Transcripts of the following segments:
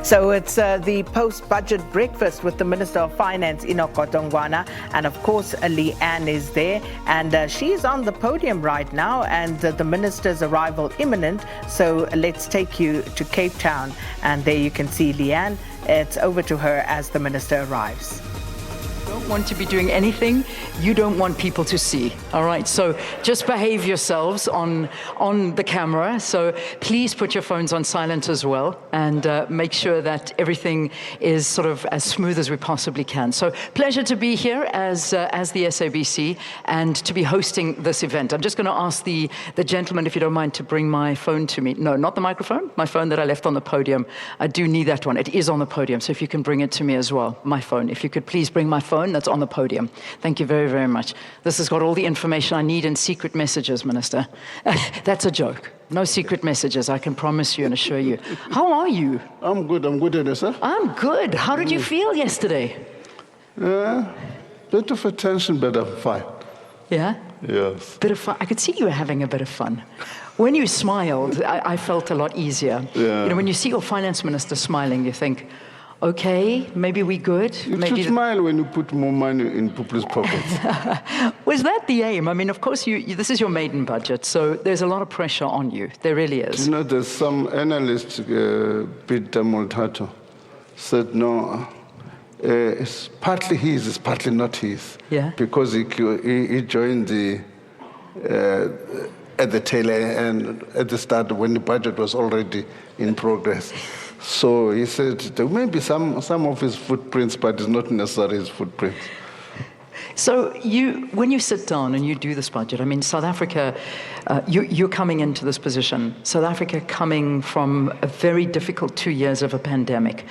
So it's the post-budget breakfast with the Minister of Finance, Enoch Godongwana, and of course, Leanne is there, and she's on the podium right now, and the Minister's arrival imminent. So let's take you to Cape Town, and there you can see Leanne. It's over to her as the Minister arrives. Don't want to be doing anything you don't want people to see. All right, so just behave yourselves on the camera. So please put your phones on silent as well, and make sure that everything is sort of as smooth as we possibly can. So pleasure to be here as the SABC and to be hosting this event. I'm just going to ask the gentleman, if you don't mind, to bring my phone to me. No, not the microphone, my phone that I left on the podium. I do need that one. It is on the podium, so if you can bring it to me as well, my phone. If you could please bring my phone that's on the podium. Thank you very, very much. This has got all the information I need in secret messages, Minister. That's a joke. No secret messages, I can promise you and assure you. How are you? I'm good, and sir? I'm good. How did you feel yesterday? Bit of a tension, but I'm fine. Yeah? Yes. Bit of fun. I could see you were having a bit of fun. When you smiled, I felt a lot easier. Yeah. You know, when you see your finance minister smiling, you think, okay, maybe we good. You maybe should smile when you put more money in people's pockets. Was that the aim? I mean, of course, this is your maiden budget, so there's a lot of pressure on you. There really is. You know, there's some analyst, Peter Multato, said, no, it's partly his, it's partly not his. Yeah. Because he joined at the tail end, at the start, when the budget was already in progress. So he said there may be some of his footprints, but it's not necessarily his footprints. So when you sit down and you do this budget, I mean, South Africa, you're coming into this position. South Africa coming from a very difficult 2 years of a pandemic.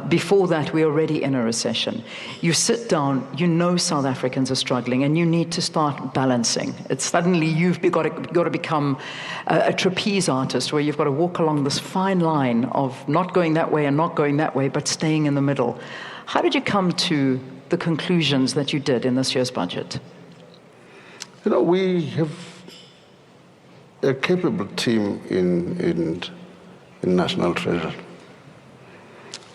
Before that, we're already in a recession. You sit down, you know South Africans are struggling, and you need to start balancing. It's suddenly you've got to become a trapeze artist, where you've got to walk along this fine line of not going that way and not going that way, but staying in the middle. How did you come to the conclusions that you did in this year's budget? You know, we have a capable team in National Treasury.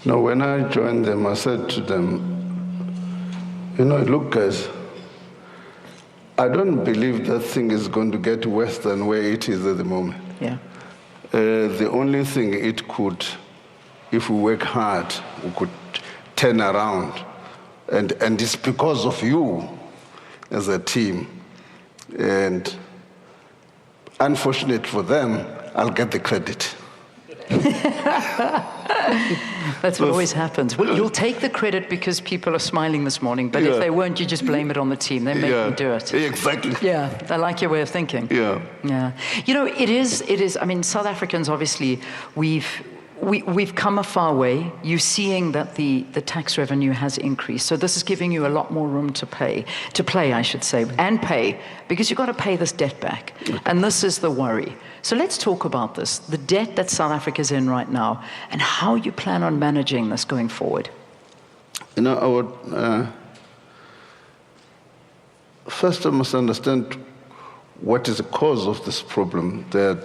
You know, when I joined them, I said to them, you know, look, guys, I don't believe that thing is going to get worse than where it is at the moment. Yeah. The only thing it could, if we work hard, we could turn around. And it's because of you as a team. And unfortunate for them, I'll get the credit. That's what always happens. Well, you'll take the credit because people are smiling this morning, but if they weren't, you just blame it on the team. They make me do it. Exactly. Yeah, I like your way of thinking. Yeah. Yeah. You know, it is, I mean, South Africans, obviously, we've come a far way. You're seeing that the tax revenue has increased. So this is giving you a lot more room to play, I should say, and pay, because you've got to pay this debt back. And this is the worry. So let's talk about this, the debt that South Africa's in right now, and how you plan on managing this going forward. You know, first I must understand what is the cause of this problem. There are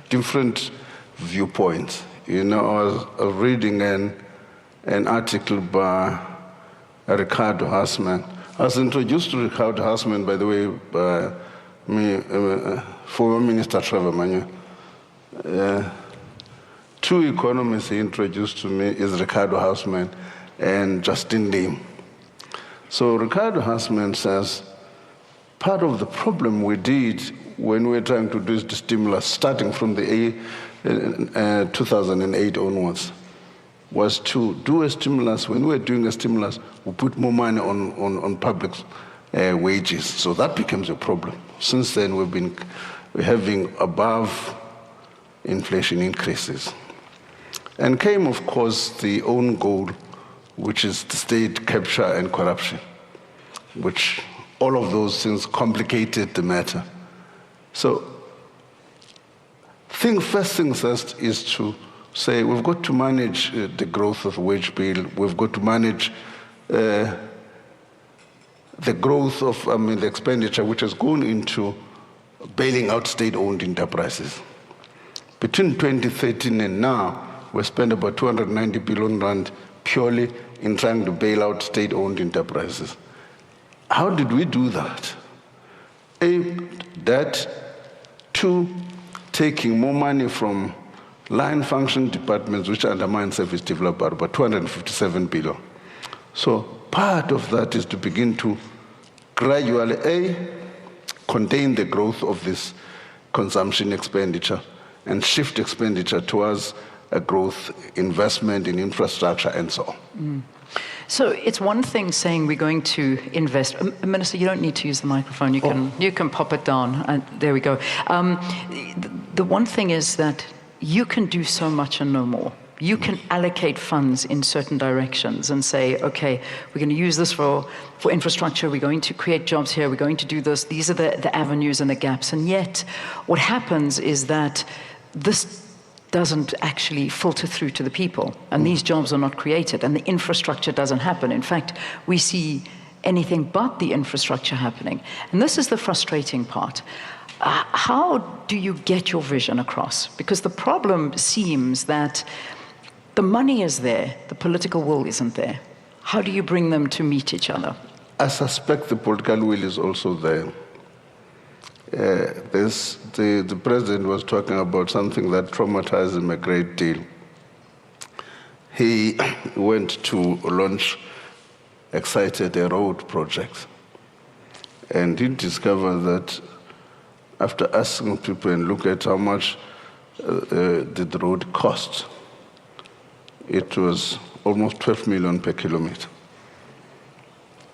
different viewpoints. You know, I was reading an article by Ricardo Hassman. I was introduced to Ricardo Hassman, by the way, by former Minister Trevor Manuel. Two economists he introduced to me is Ricardo Hassman and Justin Lim. So Ricardo Hassman says, part of the problem we did when we were trying to do the stimulus, starting from the 2008 onwards, was to do a stimulus. When we were doing a stimulus, we put more money on public wages. So that becomes a problem. Since then, we're having above inflation increases. And came, of course, the own goal, which is the state capture and corruption, which all of those things complicated the matter. So first things first is to say we've got to manage the growth of the wage bill. We've got to manage the growth of the expenditure which has gone into bailing out state-owned enterprises. Between 2013 and now, we spent about 290 billion rand purely in trying to bail out state-owned enterprises. How did we do that? A, debt. Two, taking more money from line function departments which undermine service development, about 257 billion. So part of that is to begin to gradually, A, contain the growth of this consumption expenditure and shift expenditure towards a growth investment in infrastructure and so on. So it's one thing saying we're going to invest. Minister, you don't need to use the microphone. You can pop it down. And there we go. The one thing is that you can do so much and no more. You can allocate funds in certain directions and say, okay, we're going to use this for infrastructure, we're going to create jobs here, we're going to do this, these are the avenues and the gaps. And yet, what happens is that this doesn't actually filter through to the people, and these jobs are not created, and the infrastructure doesn't happen. In fact, we see anything but the infrastructure happening. And this is the frustrating part. How do you get your vision across? Because the problem seems that the money is there, the political will isn't there. How do you bring them to meet each other? I suspect the political will is also there. The president was talking about something that traumatized him a great deal. He went to launch Excited a road project, and he discovered that after asking people and look at how much the road cost, it was almost 12 million per kilometer.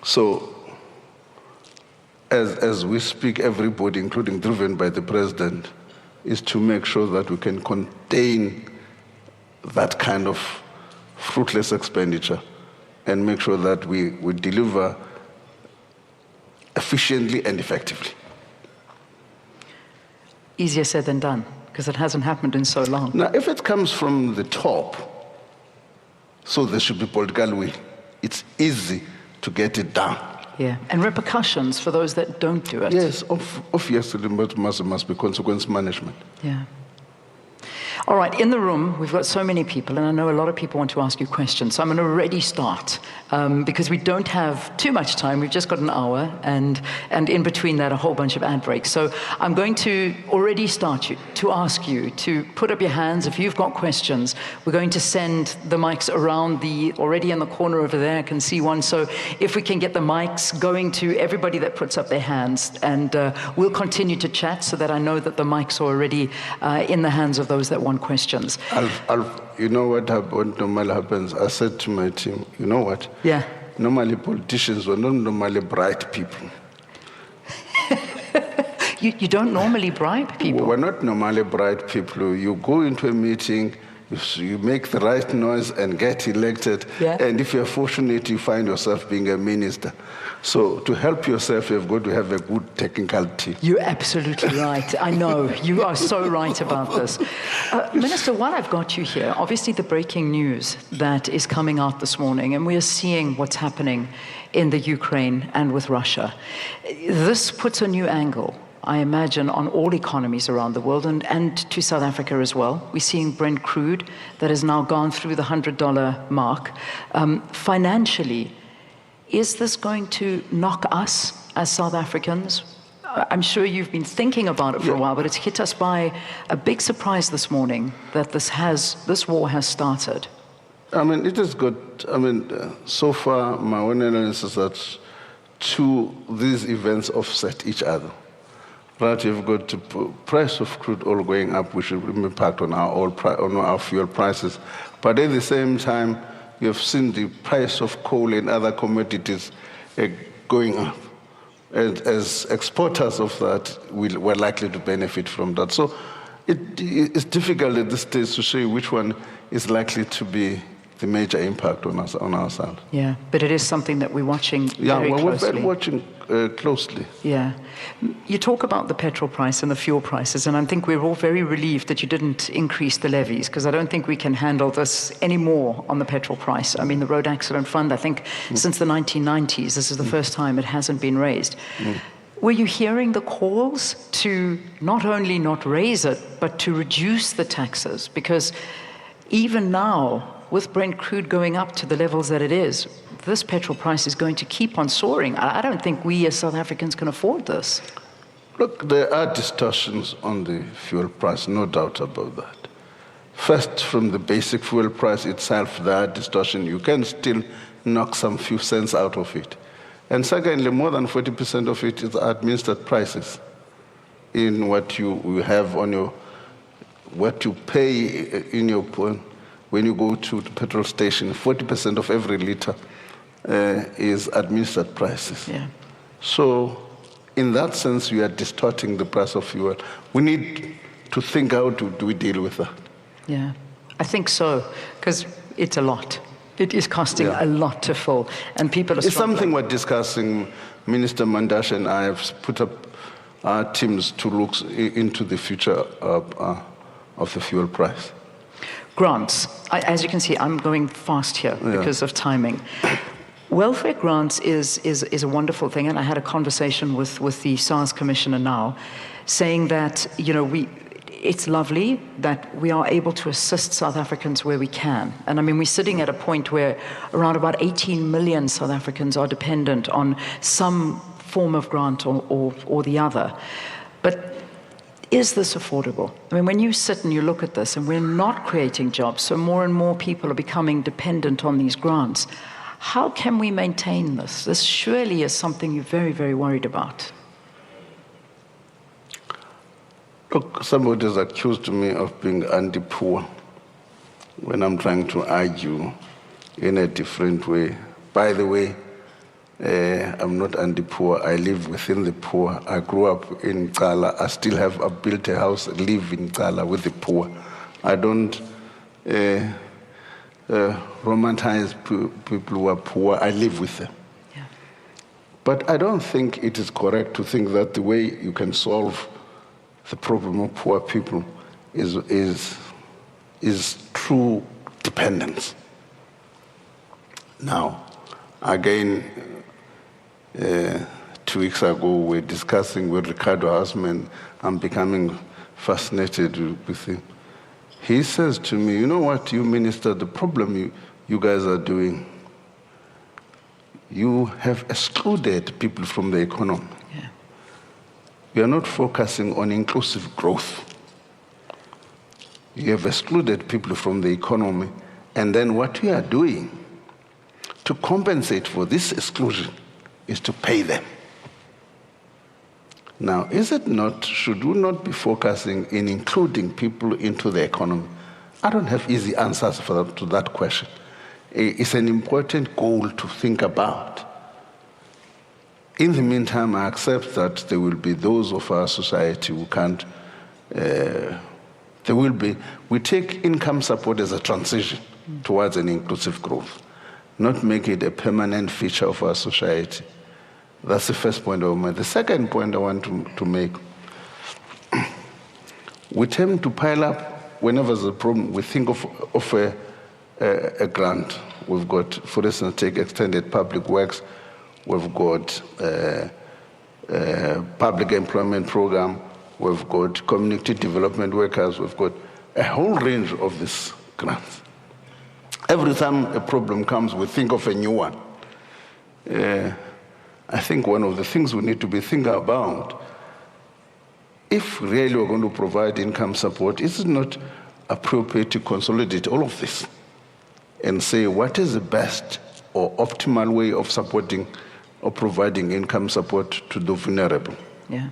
So, as we speak, everybody, including driven by the president, is to make sure that we can contain that kind of fruitless expenditure and make sure that we deliver efficiently and effectively. Easier said than done, because it hasn't happened in so long. Now, if it comes from the top, so there should be political will, it's easy to get it done. Yeah, and repercussions for those that don't do it. Yes, obviously, but must be consequence management. Yeah. All right, in the room, we've got so many people, and I know a lot of people want to ask you questions, so I'm going to already start, because we don't have too much time. We've just got an hour, and in between that, a whole bunch of ad breaks. So I'm going to already start you, to ask you to put up your hands if you've got questions. We're going to send the mics around already in the corner over there, I can see one. So if we can get the mics going to everybody that puts up their hands, and we'll continue to chat so that I know that the mics are already in the hands of those that want questions. You know what normally happens? I said to my team, you know what? Yeah. Normally politicians were not normally bright people. You don't normally bribe people. We're not normally bright people. You go into a meeting, you make the right noise and get elected. Yeah. And if you're fortunate, you find yourself being a minister. So to help yourself, you've got to have a good technical team. You're absolutely right. I know. You are so right about this. Minister, while I've got you here, obviously the breaking news that is coming out this morning, and we are seeing what's happening in the Ukraine and with Russia. This puts a new angle, I imagine, on all economies around the world and to South Africa as well. We're seeing Brent crude that has now gone through the $100 mark. Financially, is this going to knock us as South Africans? I'm sure you've been thinking about it for a while, but it's hit us by a big surprise this morning that this war has started. I mean, it is good. I mean, so far, my own analysis is that these events offset each other. Right, you've got the price of crude oil going up, which will impact on our fuel prices. But at the same time, you've seen the price of coal and other commodities going up. And as exporters of that, we're likely to benefit from that. So it's difficult at this stage to say which one is likely to be the major impact on us, on our side. Yeah, but it is something that we're watching very closely. We're watching closely. Yeah. You talk about the petrol price and the fuel prices, and I think we're all very relieved that you didn't increase the levies, because I don't think we can handle this anymore on the petrol price. I mean, the Road Accident Fund, I think since the 1990s, this is the first time it hasn't been raised. Were you hearing the calls to not only not raise it, but to reduce the taxes? Because even now, with Brent crude going up to the levels that it is, this petrol price is going to keep on soaring. I don't think we as South Africans can afford this. Look, there are distortions on the fuel price, no doubt about that. First, from the basic fuel price itself, there are distortions. You can still knock some few cents out of it. And secondly, more than 40% of it is administered prices in what you have on your, what you pay in your, when you go to the petrol station. 40% of every liter is administered prices. Yeah. So in that sense, we are distorting the price of fuel. We need to think how do we deal with that. Yeah, I think so, because it's a lot. It is costing a lot to fill, and people are struggling. It's something we're discussing. Minister Mandash and I have put up our teams to look into the future of the fuel price. Grants. As you can see, I'm going fast here because of timing. Welfare grants is a wonderful thing, and I had a conversation with the SARS Commissioner now, saying that, you know, it's lovely that we are able to assist South Africans where we can. And I mean, we're sitting at a point where around about 18 million South Africans are dependent on some form of grant or the other. But is this affordable? I mean, when you sit and you look at this, and we're not creating jobs, so more and more people are becoming dependent on these grants, how can we maintain this? This surely is something you're very, very worried about. Look, somebody has accused me of being anti-poor when I'm trying to argue in a different way. By the way, I'm not anti-poor. I live within the poor. I grew up in Cala. I still have built a house, live in Cala with the poor. I don't romanticize people who are poor. I live with them. Yeah. But I don't think it is correct to think that the way you can solve the problem of poor people is through dependence. Now, again, 2 weeks ago, we were discussing with Ricardo Hausman. I'm becoming fascinated with him. He says to me, you know what, you minister, the problem you guys are doing, you have excluded people from the economy. Yeah. We are not focusing on inclusive growth. You have excluded people from the economy, and then what we are doing to compensate for this exclusion is to pay them. Now, is it not, should we not be focusing in including people into the economy? I don't have easy answers to that question. It's an important goal to think about. In the meantime, I accept that there will be those of our society who can't, we take income support as a transition towards an inclusive growth, not make it a permanent feature of our society. That's the first point I want to make. The second point I want to make, we tend to pile up whenever there's a problem. We think of a grant. We've got, for instance, take extended public works. We've got public employment program. We've got community development workers. We've got a whole range of these grants. Every time a problem comes, we think of a new one. I think one of the things we need to be thinking about, if really we're going to provide income support, is it not appropriate to consolidate all of this and say what is the best or optimal way of supporting or providing income support to the vulnerable? Yeah.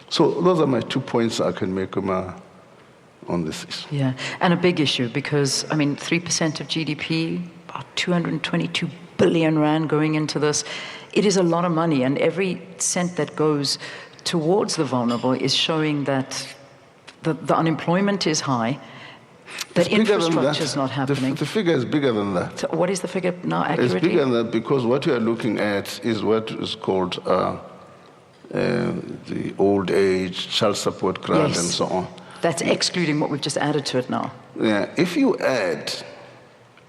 So those are my 2 points I can make on this issue. Yeah, and a big issue because, I mean, 3% of GDP, about 222 billion rand going into this. It is a lot of money, and every cent that goes towards the vulnerable is showing that the unemployment is high, that infrastructure is not happening. The figure is bigger than that. So what is the figure now accurately? It's bigger than that because what you are looking at is what is called the old age child support grant and so on. That's excluding what we've just added to it now. Yeah, if you add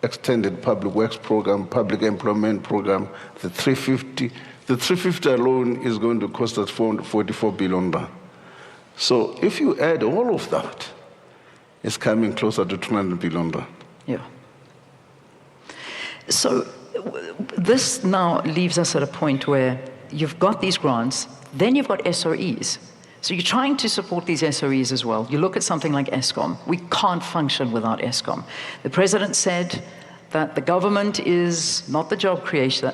extended public works program, public employment program, the 350 alone is going to cost us 44 billion rand. So if you add all of that, is coming closer to 200 billion rand. Yeah. So this now leaves us at a point where you've got these grants, then you've got SOEs. So you're trying to support these SOEs as well. You look at something like Eskom. We can't function without Eskom. The president said that the government is not the job creator,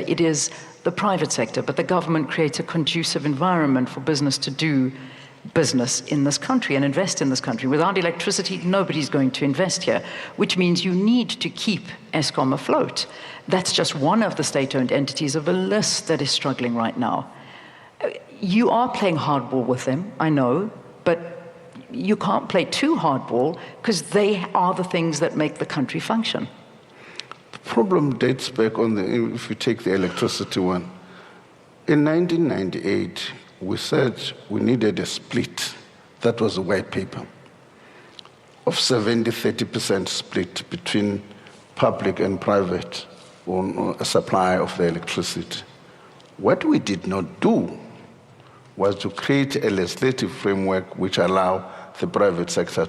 it is the private sector, but the government creates a conducive environment for business to do business in this country and invest in this country. Without electricity, nobody's going to invest here, which means you need to keep Eskom afloat. That's just one of the state-owned entities of a list that is struggling right now. You are playing hardball with them, I know, but you can't play too hardball because they are the things that make the country function. The problem dates back on if you take the electricity one. In 1998, we said we needed a split. That was a white paper of 70-30% split between public and private on a supply of the electricity. What we did not do was to create a legislative framework which allow the private sector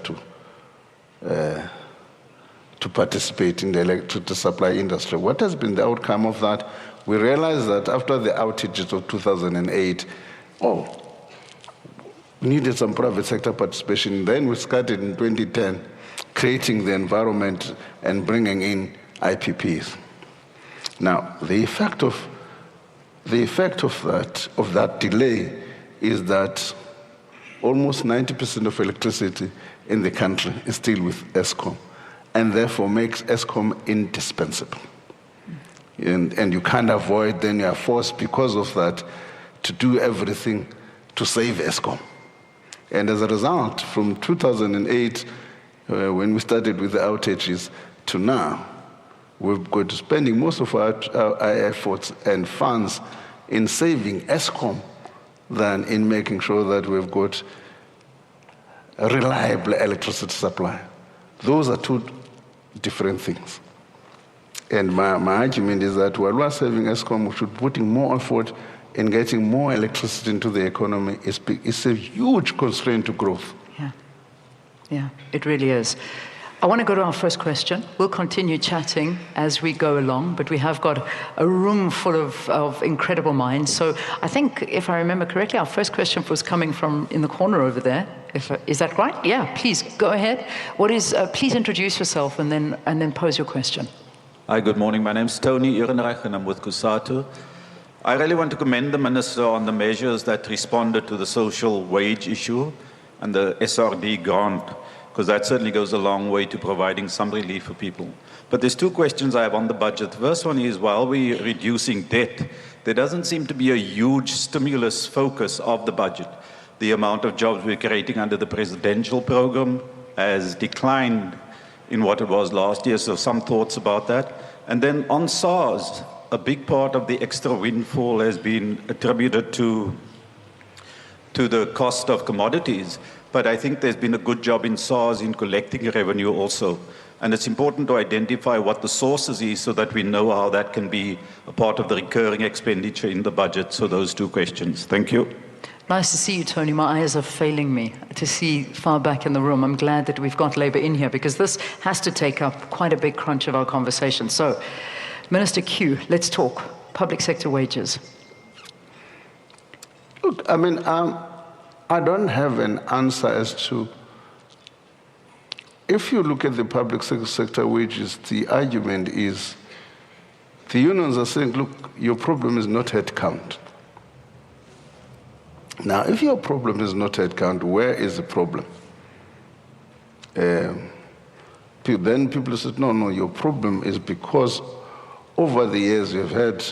to participate in the electricity supply industry. What has been the outcome of that? We realized that after the outages of 2008, we needed some private sector participation. Then we started in 2010, creating the environment and bringing in IPPs. Now, the effect of that delay is that almost 90% of electricity in the country is still with Eskom, and therefore makes Eskom indispensable. And you can't avoid, then you are forced because of that to do everything to save Eskom. And as a result, from 2008, when we started with the outages, to now, we've got spending most of our efforts and funds in saving Eskom than in making sure that we've got a reliable electricity supply. Those are two different things. And my argument is that while we're saving Eskom, we should put in more effort in getting more electricity into the economy. It's a huge constraint to growth. Yeah, it really is. I want to go to our first question. We'll continue chatting as we go along, but we have got a room full of incredible minds. So I think, if I remember correctly, our first question was coming from in the corner over there. Is that right? Yeah, please, go ahead. Please introduce yourself and then pose your question. Hi, good morning. My name is Tony Ehrenreich and I'm with COSATU. I really want to commend the Minister on the measures that responded to the social wage issue and the SRD grant, because that certainly goes a long way to providing some relief for people. But there's two questions I have on the budget. The first one is, while we're reducing debt, there doesn't seem to be a huge stimulus focus of the budget. The amount of jobs we're creating under the presidential program has declined in what it was last year, so some thoughts about that. And then on SARS, a big part of the extra windfall has been attributed to the cost of commodities. But I think there's been a good job in SARS in collecting revenue also. And it's important to identify what the sources is so that we know how that can be a part of the recurring expenditure in the budget. So those two questions. Thank you. Nice to see you, Tony. My eyes are failing me to see far back in the room. I'm glad that we've got Labour in here because this has to take up quite a big crunch of our conversation. So, Minister Q, let's talk public sector wages. Look, I mean, I don't have an answer as to, if you look at the public sector wages, the argument is, the unions are saying, look, your problem is not headcount. Now, if your problem is not headcount, where is the problem? Then people said, no, your problem is because over the years you've had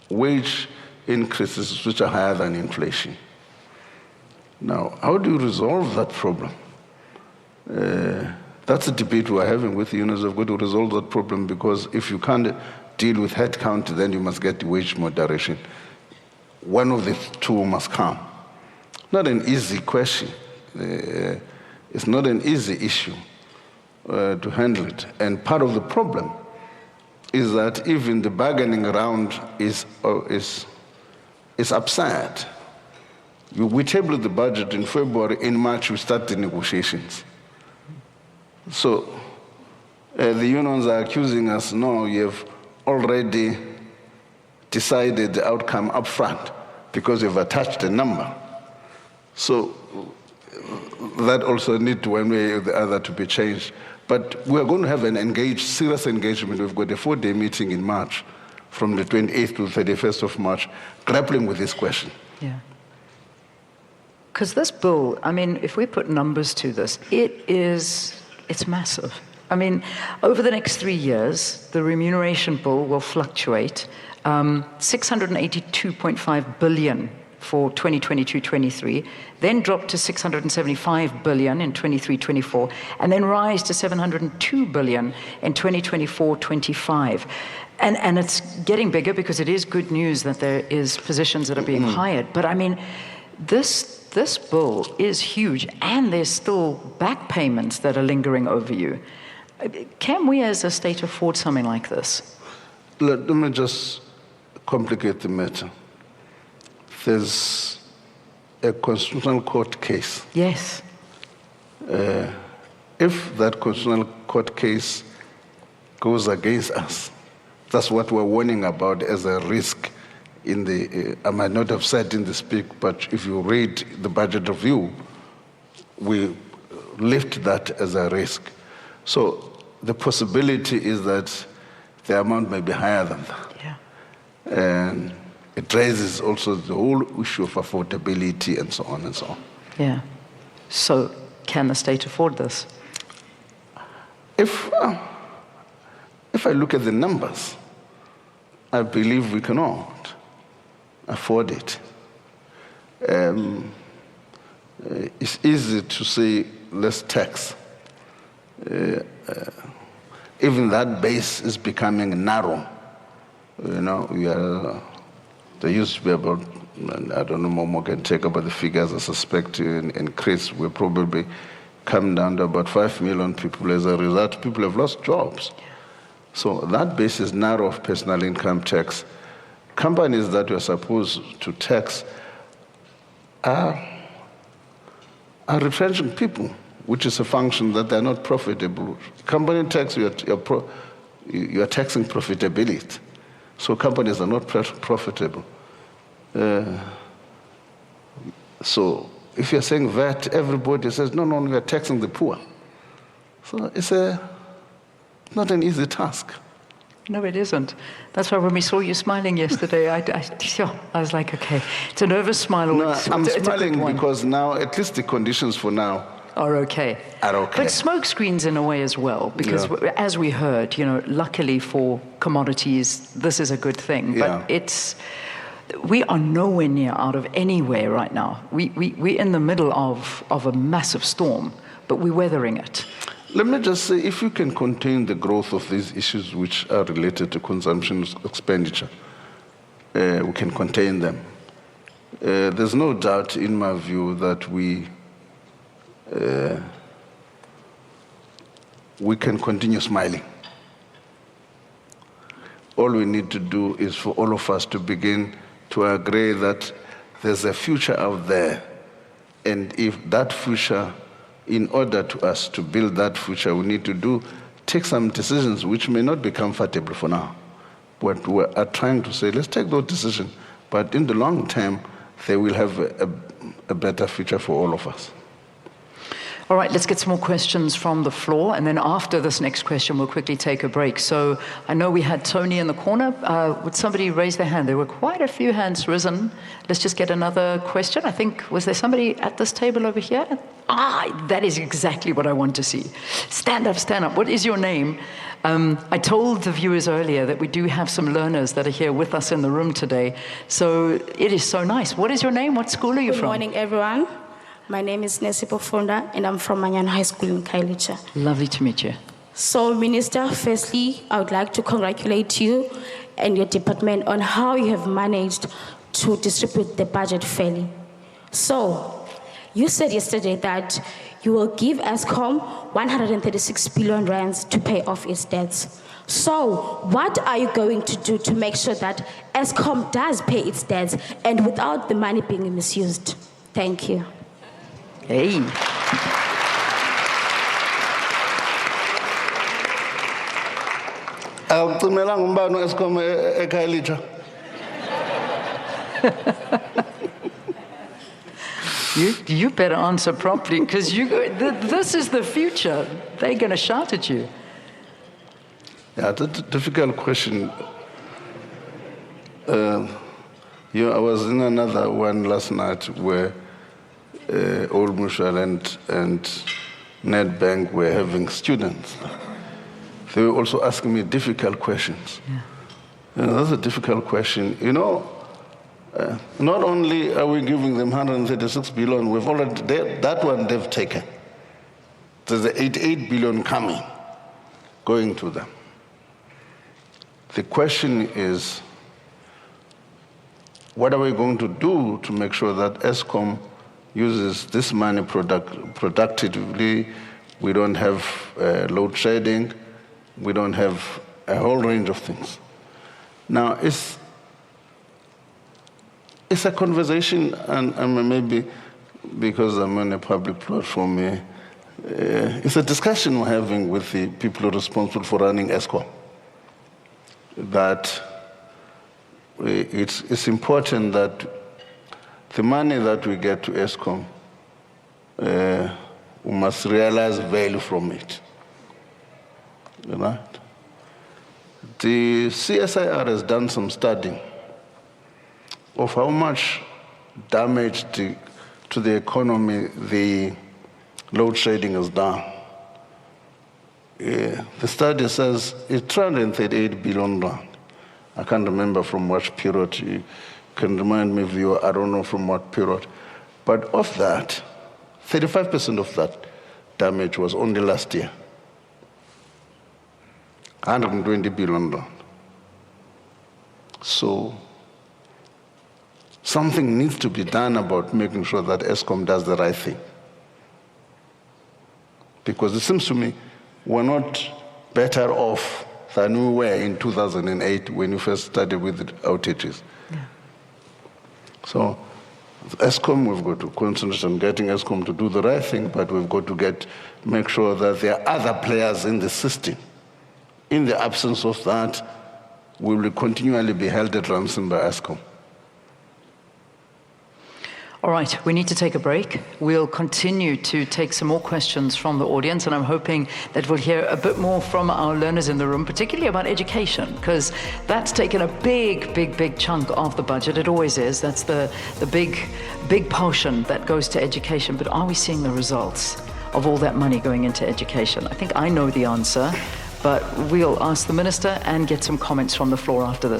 wage increases which are higher than inflation. Now, how do you resolve that problem? That's a debate we're having with the unions. We've got to resolve that problem because if you can't deal with headcount, then you must get the wage moderation. One of the two must come. Not an easy question. It's not an easy issue to handle it. And part of the problem is that even the bargaining round is upset. We tabled the budget in February. In March, we start the negotiations. So the unions are accusing us, no, you have already decided the outcome up front because you've attached a number. So that also needs one way or the other to be changed. But we are going to have an serious engagement. We've got a 4-day meeting in March, from the 28th to the 31st of March, grappling with this question. Yeah. Because this bill, I mean, if we put numbers to this, it's massive. I mean, over the next 3 years, the remuneration bill will fluctuate 682.5 billion for 2022-23, then drop to 675 billion in 23-24, and then rise to 702 billion in 2024-25. And it's getting bigger because it is good news that there is positions that are being hired. But I mean, this bill is huge, and there's still back payments that are lingering over you. Can we as a state afford something like this? Let me just complicate the matter. There's a constitutional court case. Yes. If that constitutional court case goes against us, that's what we're warning about as a risk in the, I might not have said in the speak, but if you read the budget review, we lift that as a risk. So the possibility is that the amount may be higher than that. Yeah. And it raises also the whole issue of affordability and so on and so on. Yeah. So can the state afford this? If I look at the numbers, I believe we cannot afford it. It's easy to say, let's tax. Even that base is becoming narrow. You know, there used to be about, I don't know, Momo can take about the figures, I suspect in Chris, we'll probably come down to about 5 million people. As a result, people have lost jobs. So that base is narrow of personal income tax. Companies that we're supposed to tax are retrenching people, which is a function that they're not profitable. Company tax, you are taxing profitability. So companies are not profitable. So if you're saying that, everybody says, no, we are taxing the poor. So it's not an easy task. No, it isn't. That's why when we saw you smiling yesterday, I was like, okay, it's a nervous smile. No, I'm smiling because now, at least the conditions for now are okay. But smoke screens in a way as well, because as we heard, luckily for commodities, this is a good thing. But we are nowhere near out of anywhere right now. We're in the middle of a massive storm, but we're weathering it. Let me just say, if you can contain the growth of these issues which are related to consumption expenditure, we can contain them. There's no doubt, in my view, that we can continue smiling. All we need to do is for all of us to begin to agree that there's a future out there, and if that future, in order to us to build that future, we need to take some decisions which may not be comfortable for now. But we are trying to say, let's take those decisions, but in the long term, they will have a better future for all of us. All right, let's get some more questions from the floor, and then after this next question, we'll quickly take a break. So I know we had Tony in the corner. Would somebody raise their hand? There were quite a few hands risen. Let's just get another question. I think, was there somebody at this table over here? That is exactly what I want to see. Stand up, stand up. What is your name? I told the viewers earlier that we do have some learners that are here with us in the room today. So it is so nice. What is your name? What school are you from? Good morning, everyone. My name is Nesipo Fonda, and I'm from Manyan High School in Kailicha. Lovely to meet you. So, Minister, firstly, I would like to congratulate you and your department on how you have managed to distribute the budget fairly. So, you said yesterday that you will give ESCOM 136 billion rands to pay off its debts. So, what are you going to do to make sure that ESCOM does pay its debts and without the money being misused? Thank you. Hey. Awucimelanga umbane Eskom eKhayelitsha. You better answer properly, because this is the future. They're going to shout at you. Yeah, that's a difficult question. I was in another one last night where Old Mutual and Nedbank were having students. They were also asking me difficult questions. Yeah. That's a difficult question. Not only are we giving them 136 billion, we've already, that one they've taken. There's the 88 billion coming, going to them. The question is, what are we going to do to make sure that Eskom uses this money productively? We don't have load shedding. We don't have a whole range of things. Now, it's a conversation, and maybe because I'm on a public platform here, it's a discussion we're having with the people responsible for running Eskom. That it's important that the money that we get to Eskom, we must realize value from it. Right? The CSIR has done some studying of how much damage to the economy the load shedding has done. The study says it's 338 billion rand. I can't remember from what period. You can remind me, viewer, I don't know from what period. But of that, 35% of that damage was only last year. 120 billion rand. So something needs to be done about making sure that Eskom does the right thing. Because it seems to me we're not better off than we were in 2008 when we first started with the outages. Yeah. So Eskom, we've got to concentrate on getting Eskom to do the right thing, but we've got to make sure that there are other players in the system. In the absence of that, we will continually be held at ransom by Eskom. All right, we need to take a break. We'll continue to take some more questions from the audience, and I'm hoping that we'll hear a bit more from our learners in the room, particularly about education, because that's taken a big chunk of the budget. It always is. That's the big portion that goes to education. But are we seeing the results of all that money going into education? I think I know the answer, but we'll ask the minister and get some comments from the floor after this.